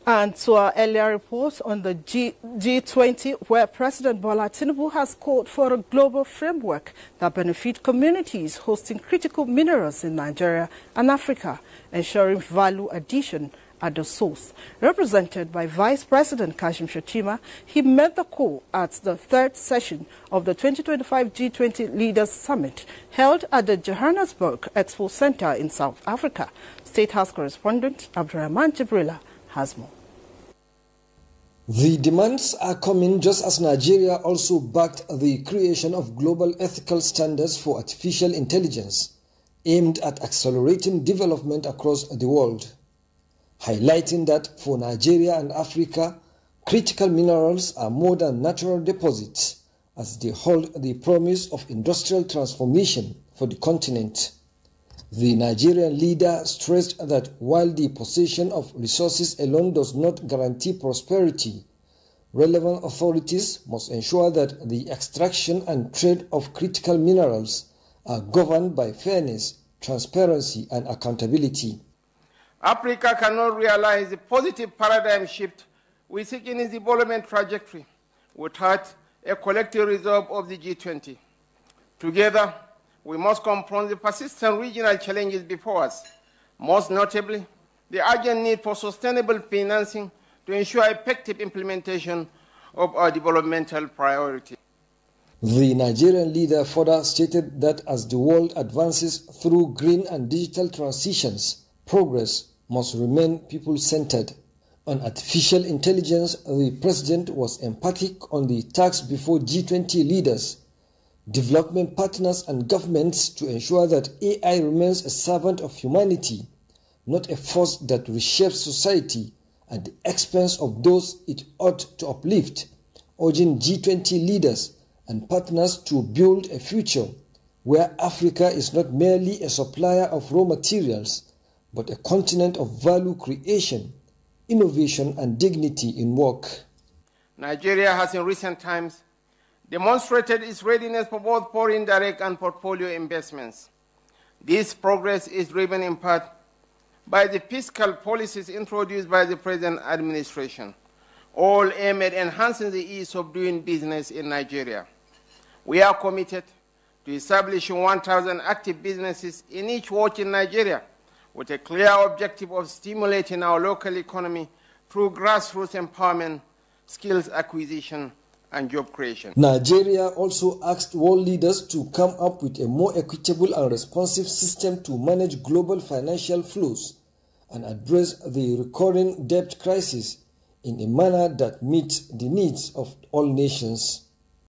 And to our earlier report on the G20, where President Bola Tinubu has called for a global framework that benefits communities hosting critical minerals in Nigeria and Africa, ensuring value addition at the source. Represented by Vice President Kashim Shettima, he made the call at the third session of the 2025 G20 Leaders Summit held at the Johannesburg Expo Center in South Africa. State House correspondent Abdurrahman Jibrila has more. The demands are coming just as Nigeria also backed the creation of global ethical standards for artificial intelligence, aimed at accelerating development across the world, highlighting that for Nigeria and Africa, critical minerals are more than natural deposits, as they hold the promise of industrial transformation for the continent. The Nigerian leader stressed that while the possession of resources alone does not guarantee prosperity, relevant authorities must ensure that the extraction and trade of critical minerals are governed by fairness, transparency, and accountability. Africa cannot realize the positive paradigm shift we seek in its development trajectory without a collective resolve of the G20. Together, we must confront the persistent regional challenges before us, most notably the urgent need for sustainable financing to ensure effective implementation of our developmental priorities. The Nigerian leader further stated that as the world advances through green and digital transitions, progress must remain people-centered. On artificial intelligence, the president was emphatic on the task before G20 leaders, development partners and governments to ensure that AI remains a servant of humanity, not a force that reshapes society at the expense of those it ought to uplift, urging G20 leaders and partners to build a future where Africa is not merely a supplier of raw materials, but a continent of value creation, innovation and dignity in work. Nigeria has in recent times demonstrated its readiness for both foreign direct and portfolio investments. This progress is driven in part by the fiscal policies introduced by the present administration, all aimed at enhancing the ease of doing business in Nigeria. We are committed to establishing 1,000 active businesses in each ward in Nigeria, with a clear objective of stimulating our local economy through grassroots empowerment, skills acquisition, and job creation. Nigeria also asked world leaders to come up with a more equitable and responsive system to manage global financial flows and address the recurring debt crisis in a manner that meets the needs of all nations.